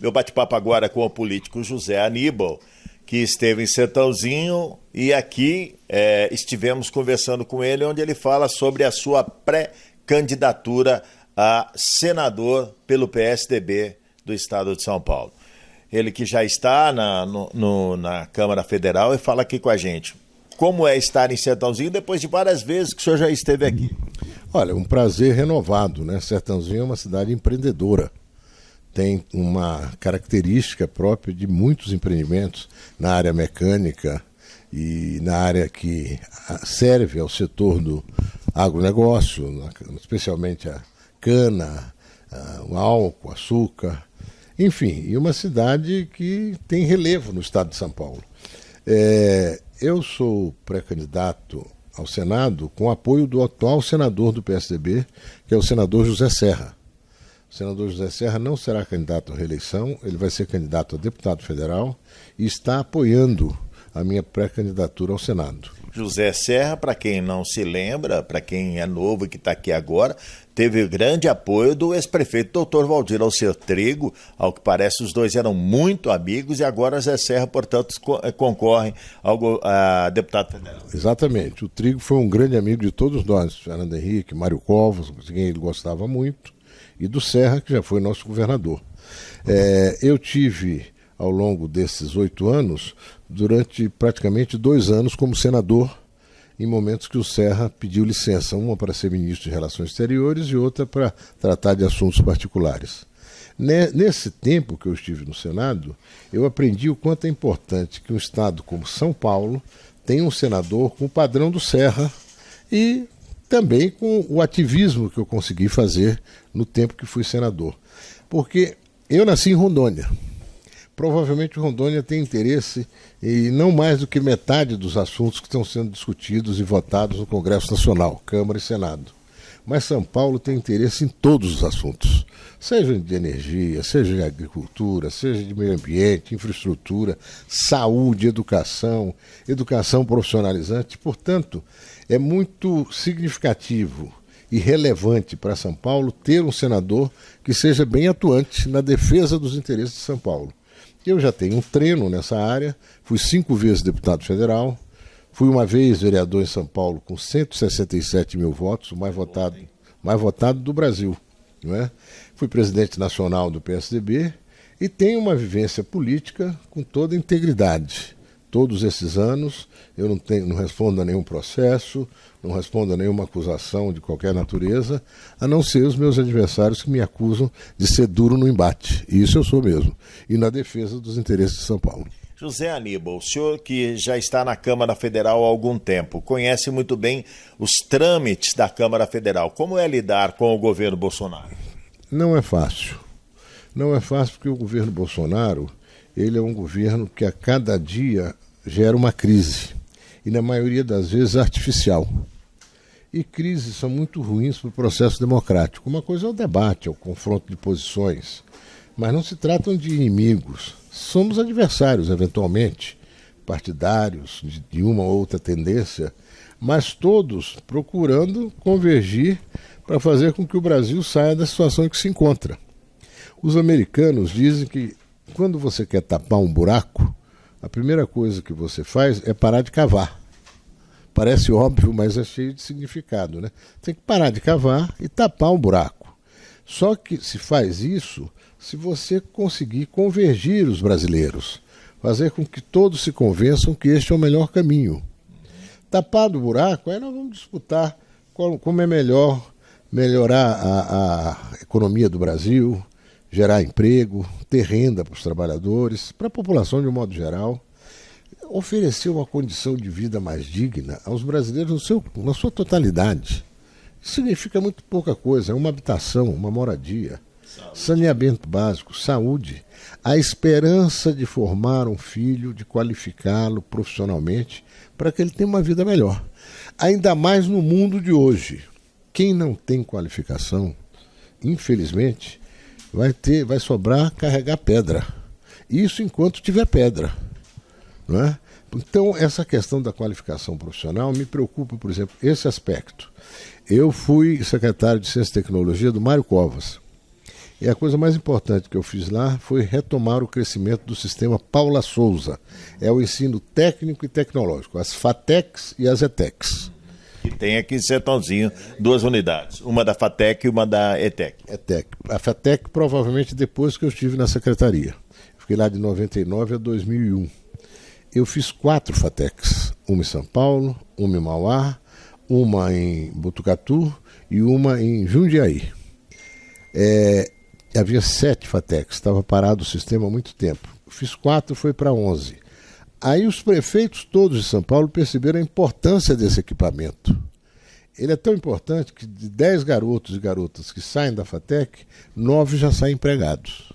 Meu bate-papo agora com o político José Aníbal, que esteve em Sertãozinho, e aqui estivemos conversando com ele, onde ele fala sobre a sua pré-candidatura a senador pelo PSDB do estado de São Paulo. Ele que já está na Câmara Federal e fala aqui com a gente. Como é estar em Sertãozinho depois de várias vezes que o senhor já esteve aqui? Olha, um prazer renovado, né? Sertãozinho é uma cidade empreendedora. Tem uma característica própria de muitos empreendimentos na área mecânica e na área que serve ao setor do agronegócio, especialmente a cana, o álcool, açúcar, enfim, e uma cidade que tem relevo no estado de São Paulo. Eu sou pré-candidato ao Senado com apoio do atual senador do PSDB, que é o senador José Serra. O senador José Serra não será candidato à reeleição, ele vai ser candidato a deputado federal e está apoiando a minha pré-candidatura ao Senado. José Serra, para quem não se lembra, para quem é novo e que está aqui agora, teve grande apoio do ex-prefeito doutor Valdir Alcertrigo. Ao que parece, os dois eram muito amigos e agora José Serra, portanto, concorre a deputado federal. Exatamente. O Trigo foi um grande amigo de todos nós, Fernando Henrique, Mário Covas, de quem ele gostava muito, e do Serra, que já foi nosso governador. Eu tive, ao longo desses 8 anos, durante praticamente 2 anos como senador, em momentos que o Serra pediu licença, uma para ser ministro de Relações Exteriores e outra para tratar de assuntos particulares. Nesse tempo que eu estive no Senado, eu aprendi o quanto é importante que um estado como São Paulo tenha um senador com o padrão do Serra e também com o ativismo que eu consegui fazer no tempo que fui senador. Porque eu nasci em Rondônia. Provavelmente Rondônia tem interesse em não mais do que metade dos assuntos que estão sendo discutidos e votados no Congresso Nacional, Câmara e Senado. Mas São Paulo tem interesse em todos os assuntos, seja de energia, seja de agricultura, seja de meio ambiente, infraestrutura, saúde, educação profissionalizante. Portanto, é muito significativo e relevante para São Paulo ter um senador que seja bem atuante na defesa dos interesses de São Paulo. Eu já tenho um treino nessa área, fui 5 vezes deputado federal, fui uma vez vereador em São Paulo com 167 mil votos, o mais votado do Brasil. Não é? Fui presidente nacional do PSDB e tenho uma vivência política com toda integridade. Todos esses anos eu não respondo a nenhum processo, não respondo a nenhuma acusação de qualquer natureza, a não ser os meus adversários que me acusam de ser duro no embate. E isso eu sou mesmo. E na defesa dos interesses de São Paulo. José Aníbal, o senhor que já está na Câmara Federal há algum tempo, conhece muito bem os trâmites da Câmara Federal. Como é lidar com o governo Bolsonaro? Não é fácil. Não é fácil porque o governo Bolsonaro, ele é um governo que a cada dia gera uma crise. E na maioria das vezes artificial. E crises são muito ruins para o processo democrático. Uma coisa é o debate, é o confronto de posições. Mas não se tratam de inimigos. Somos adversários, eventualmente, partidários, de uma ou outra tendência, mas todos procurando convergir para fazer com que o Brasil saia da situação em que se encontra. Os americanos dizem que quando você quer tapar um buraco, a primeira coisa que você faz é parar de cavar. Parece óbvio, mas é cheio de significado, né? Tem que parar de cavar e tapar um buraco. Só que se faz isso se você conseguir convergir os brasileiros, fazer com que todos se convençam que este é o melhor caminho. Tapado o buraco, aí nós vamos disputar como é melhorar a economia do Brasil, gerar emprego, ter renda para os trabalhadores, para a população de um modo geral, oferecer uma condição de vida mais digna aos brasileiros na sua totalidade. Isso significa muito pouca coisa, é uma habitação, uma moradia, saneamento básico, saúde, a esperança de formar um filho, de qualificá-lo profissionalmente para que ele tenha uma vida melhor. Ainda mais no mundo de hoje. Quem não tem qualificação, infelizmente, vai sobrar carregar pedra. Isso enquanto tiver pedra. Não é? Então, essa questão da qualificação profissional me preocupa, por exemplo, esse aspecto. Eu fui secretário de Ciência e Tecnologia do Mário Covas. E a coisa mais importante que eu fiz lá foi retomar o crescimento do sistema Paula Souza. É o ensino técnico e tecnológico, as FATECs e as ETECs. E tem aqui em Sertãozinho 2 unidades, uma da FATEC e uma da ETEC. ETEC. A FATEC provavelmente depois que eu estive na secretaria. Fiquei lá de 99 a 2001. Eu fiz 4 FATECs, uma em São Paulo, uma em Mauá, uma em Botucatu e uma em Jundiaí. Havia 7 FATECs, estava parado o sistema há muito tempo. Fiz 4, foi para 11. Aí os prefeitos todos de São Paulo perceberam a importância desse equipamento. Ele é tão importante que de 10 garotos e garotas que saem da FATEC, 9 já saem empregados.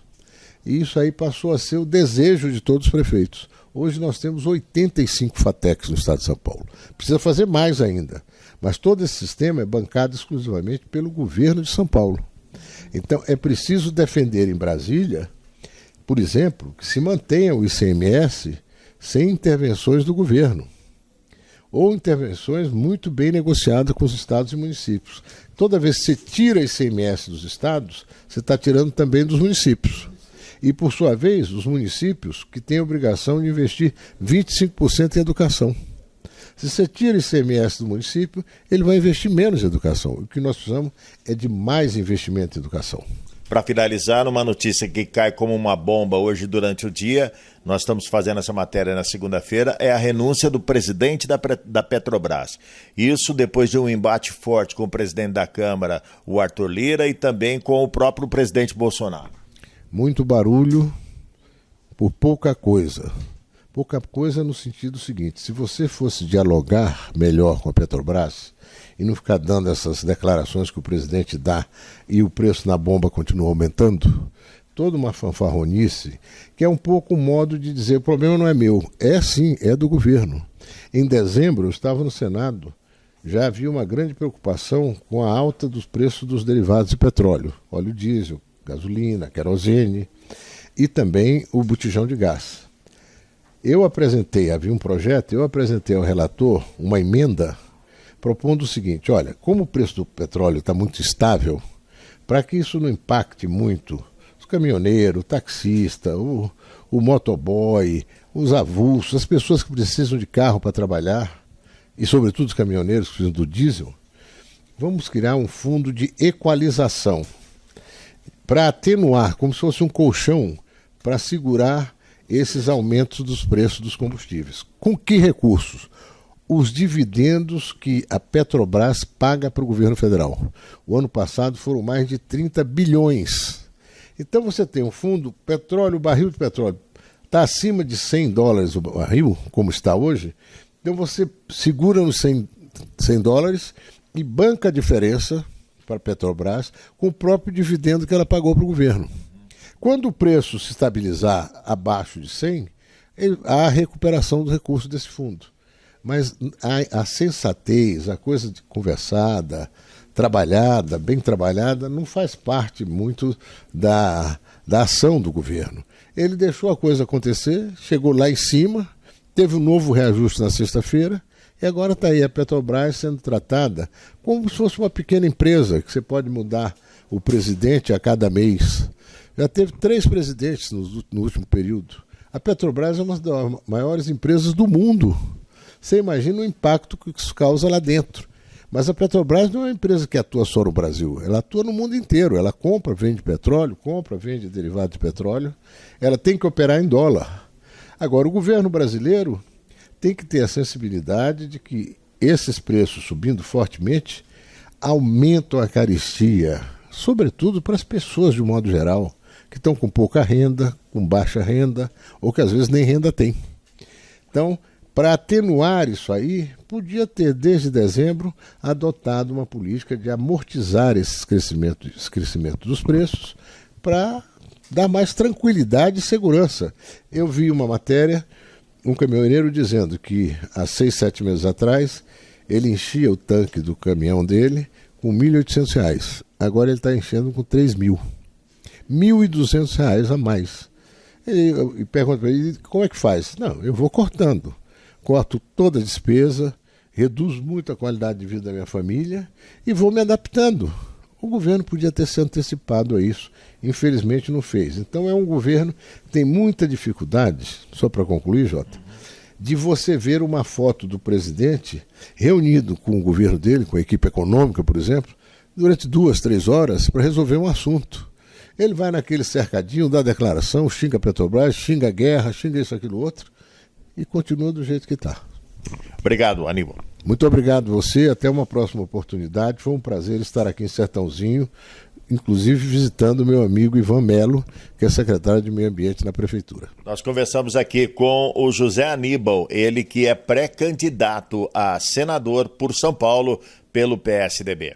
E isso aí passou a ser o desejo de todos os prefeitos. Hoje nós temos 85 FATECs no estado de São Paulo. Precisa fazer mais ainda. Mas todo esse sistema é bancado exclusivamente pelo governo de São Paulo. Então é preciso defender em Brasília, por exemplo, que se mantenha o ICMS sem intervenções do governo, ou intervenções muito bem negociadas com os estados e municípios. Toda vez que você tira ICMS dos estados, você está tirando também dos municípios. E, por sua vez, os municípios que têm a obrigação de investir 25% em educação. Se você tira ICMS do município, ele vai investir menos em educação. O que nós precisamos é de mais investimento em educação. Para finalizar, uma notícia que cai como uma bomba hoje durante o dia, nós estamos fazendo essa matéria na segunda-feira, é a renúncia do presidente da Petrobras. Isso depois de um embate forte com o presidente da Câmara, o Arthur Lira, e também com o próprio presidente Bolsonaro. Muito barulho por pouca coisa. Pouca coisa no sentido seguinte: se você fosse dialogar melhor com a Petrobras e não ficar dando essas declarações que o presidente dá e o preço na bomba continua aumentando, toda uma fanfarronice, que é um pouco o modo de dizer: o problema não é meu, é sim, é do governo. Em dezembro eu estava no Senado, já havia uma grande preocupação com a alta dos preços dos derivados de petróleo, óleo diesel, gasolina, querosene e também o botijão de gás. Havia um projeto, eu apresentei ao relator uma emenda propondo o seguinte: olha, como o preço do petróleo está muito estável, para que isso não impacte muito os caminhoneiros, o taxista, o motoboy, os avulsos, as pessoas que precisam de carro para trabalhar, e sobretudo os caminhoneiros que precisam do diesel, vamos criar um fundo de equalização para atenuar, como se fosse um colchão, para segurar esses aumentos dos preços dos combustíveis. Com que recursos? Os dividendos que a Petrobras paga para o governo federal. O ano passado foram mais de 30 bilhões. Então você tem um fundo, petróleo, o barril de petróleo está acima de $100 o barril, como está hoje, então você segura nos $100 e banca a diferença para a Petrobras com o próprio dividendo que ela pagou para o governo. Quando o preço se estabilizar abaixo de 100, há a recuperação do recurso desse fundo. Mas a sensatez, a coisa conversada, trabalhada, bem trabalhada, não faz parte muito da ação do governo. Ele deixou a coisa acontecer, chegou lá em cima, teve um novo reajuste na sexta-feira, e agora está aí a Petrobras sendo tratada como se fosse uma pequena empresa, que você pode mudar o presidente a cada mês. Já teve 3 presidentes no último período. A Petrobras é uma das maiores empresas do mundo. Você imagina o impacto que isso causa lá dentro. Mas a Petrobras não é uma empresa que atua só no Brasil. Ela atua no mundo inteiro. Ela compra, vende petróleo, vende derivado de petróleo. Ela tem que operar em dólar. Agora, o governo brasileiro tem que ter a sensibilidade de que esses preços subindo fortemente aumentam a carestia, sobretudo para as pessoas de um modo geral, que estão com pouca renda, com baixa renda, ou que às vezes nem renda tem. Então, para atenuar isso aí, podia ter, desde dezembro, adotado uma política de amortizar esse crescimento dos preços para dar mais tranquilidade e segurança. Eu vi uma matéria, um caminhoneiro dizendo que há 6, 7 meses atrás, ele enchia o tanque do caminhão dele com R$ 1.800. Agora ele está enchendo com 3.000. R$ 1.200 a mais. E pergunta para ele, como é que faz? Não, eu vou cortando. Corto toda a despesa, reduzo muito a qualidade de vida da minha família e vou me adaptando. O governo podia ter se antecipado a isso, infelizmente não fez. Então é um governo que tem muita dificuldade, só para concluir, Jota, de você ver uma foto do presidente reunido com o governo dele, com a equipe econômica, por exemplo, durante 2, 3 horas para resolver um assunto. Ele vai naquele cercadinho, dá declaração, xinga a Petrobras, xinga a guerra, xinga isso, aquilo, outro, e continua do jeito que está. Obrigado, Aníbal. Muito obrigado a você, até uma próxima oportunidade. Foi um prazer estar aqui em Sertãozinho, inclusive visitando o meu amigo Ivan Melo, que é secretário de Meio Ambiente na Prefeitura. Nós conversamos aqui com o José Aníbal, ele que é pré-candidato a senador por São Paulo pelo PSDB.